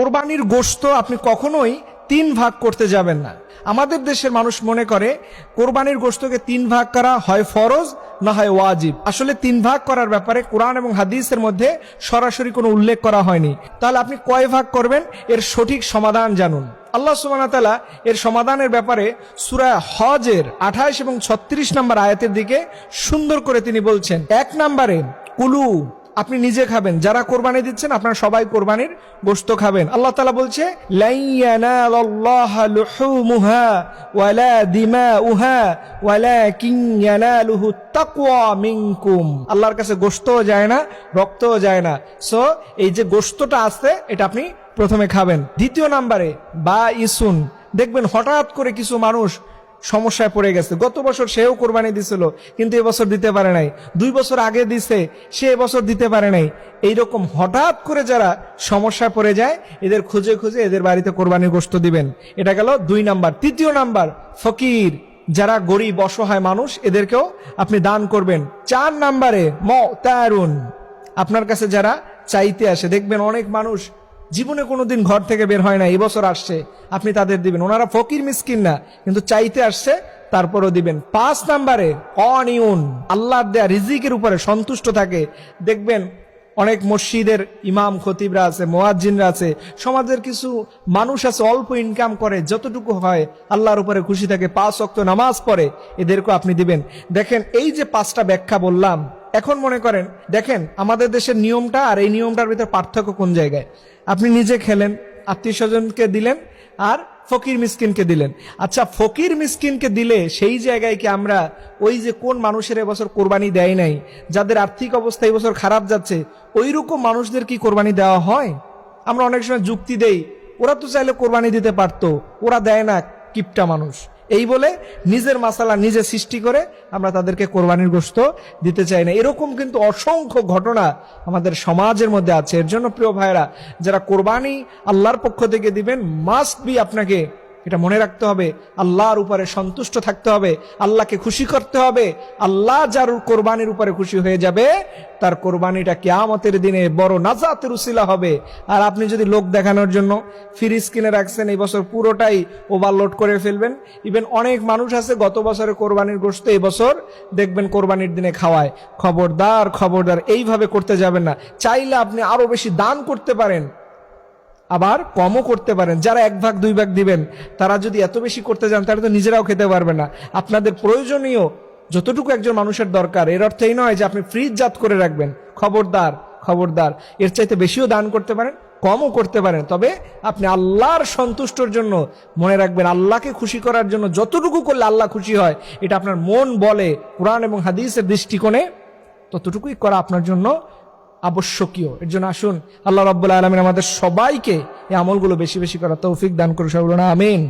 কোরবানির গোশত আপনি কখনোই 3 ভাগ করতে যাবেন না। আমাদের দেশের মানুষ মনে করে কোরবানির গোশতকে 3 ভাগ করা হয় ফরজ না হয় ওয়াজিব। আসলে 3 ভাগ করার ব্যাপারে কোরআন এবং হাদিসের মধ্যে সরাসরি কোনো উল্লেখ করা হয়নি। তাহলে আপনি কয় ভাগ করবেন এর সঠিক সমাধান জানুন। আল্লাহ সুবহানাহু ওয়া তাআলা এর সমাধানের ব্যাপারে সূরা হজের 28 এবং 36 নম্বর আয়াতের দিকে সুন্দর করে তিনি বলছেন। 1 নম্বরে কুলু, আপনি নিজে খাবেন, যারা কোরবানি দিচ্ছেন আপনারা সবাই কোরবানির গোশত খাবেন। আল্লাহ তাআলা বলছে লা ইয়ানালাল্লাহু লুহুমুহা ওয়ালা দিমাউহা ওয়ালাকিন ইয়ানালুহু তাকওয়া মিনকুম। আল্লাহর কাছে গোশতও যায় না, রক্তও যায় না। সো এই যে গোশতটা আছে এটা আপনি প্রথমে খাবেন। দ্বিতীয় নম্বরে বা ইসুন, দেখবেন হঠাৎ করে কিছু মানুষ সমস্যায় পড়ে গেছে। গত বছর সেও কোরবানি দিছিল কিন্তু এবছর দিতে পারে নাই, 2 বছর আগে দিছে সে এবছর দিতে পারে নাই। এইরকম হঠাৎ করে যারা সমস্যায় পড়ে যায় এদের খুঁজে খুঁজে এদের বাড়িতে কোরবানির গোশত দিবেন। এটা গেল 2 নাম্বার। তৃতীয় নাম্বার ফকির, যারা গরিব অসহায় মানুষ এদেরকেও আপনি দান করবেন। 4 নাম্বারে মুতারুন, আপনার কাছে যারা চাইতে আসে, দেখবেন অনেক মানুষ জীবনে কোনোদিন ঘর থেকে বের হয় না, এবছর আসছে, আপনি তাদের দিবেন। ওনারা ফকির মিসকিন না কিন্তু চাইতে আসছে, তারপরও দিবেন। 5 নাম্বারে অনিউন, আল্লাহর দেয়া রিজিকের উপরে সন্তুষ্ট থাকে। দেখবেন অনেক মসজিদের ইমাম খতিবরা আছে, মুয়াজ্জিনরা আছে, সমাজের কিছু মানুষ আছে অল্প ইনকাম করে, যতটুকু হয় আল্লাহর উপরে খুশি থাকে, 5 ওয়াক্ত নামাজ পড়ে, এদেরকেও আপনি দিবেন। দেখেন এই যে 5টা ব্যাখ্যা বললাম, এখন মনে করেন দেখেন আমাদের দেশের নিয়মটা আর এই নিয়মটার ভিতরে পার্থক্য কোন জায়গায়। আপনি নিজে খেলেন, আত্মীয় স্বজনকে দিলেন, আর ফকির মিসকিনকে দিলেন। আচ্ছা, ফকির মিসকিনকে দিলে সেই জায়গায় কি আমরা ওই যে কোন মানুষের এবছর কোরবানি দেয় নাই, যাদের আর্থিক অবস্থা এই বছর খারাপ যাচ্ছে, ওইরকম মানুষদের কি কোরবানি দেওয়া হয়? আমরা অনেক সময় যুক্তি দেই ওরা তো চাইলে কোরবানি দিতে পারতো, ওরা দেয় না, কিপটা মানুষ। এই বলে নিজের মাসালা নিজে সৃষ্টি করে আমরা তাদেরকে কোরবানির গোশত দিতে চাই না। এরকম কিন্তু অসংখ্য ঘটনা আমাদের সমাজের মধ্যে আছে। এর জন্য প্রিয় ভাইরা, যারা কোরবানি আল্লাহর পক্ষ থেকে দিবেন, মাস্ট বি আপনাকে এটা মনে রাখতে হবে আল্লাহর উপরে সন্তুষ্ট থাকতে হবে, আল্লাহকে খুশি করতে হবে। আল্লাহ যার কোরবানির উপরে খুশি হয়ে যাবে তার কোরবানিটা কিয়ামতের দিনে বড় নাজাতের উসিলা হবে। আর আপনি যদি লোক দেখানোর জন্য ফ্রিজ কিনে রাখছেন, এই বছর পুরোটাই ওভারলোড করে ফেলবেন। ইভেন অনেক মানুষ আছে গত বছরের কোরবানির গোশত এই বছর দেখবেন কোরবানির দিনে খাওয়ায়। খবরদার খবরদার, এইভাবে করতে যাবেন না। চাইলে আপনি আরো বেশি দান করতে পারেন, আবার কমও করতে পারেন। যারা 1 ভাগ 2 ভাগ দিবেন তারা যদি এত বেশি করতে যান তাহলে তো নিজেরাও খেতে পারবে না। আপনাদের প্রয়োজনীয় যতটুকু একজন মানুষের দরকার, এর অর্থ এই নয় যে আপনি ফ্রিজ জাত করে রাখবেন। খবরদার খবরদার, এর চাইতে বেশিও দান করতে পারেন, কমও করতে পারেন, তবে আপনি আল্লাহর সন্তুষ্টর জন্য মনে রাখবেন, আল্লাহকে খুশি করার জন্য যতটুকু করলে আল্লাহ খুশি হয় এটা আপনার মন বলে, কোরআন এবং হাদিসের দৃষ্টিকোণে ততটুকুই করা আপনার জন্য আবশ্যকীয়। এর জন্য আসুন আল্লাহ রাব্বুল আলামিন আমাদের সবাইকে এই আমলগুলো বেশি বেশি করার তৌফিক দান করুন। সকলে আমিন।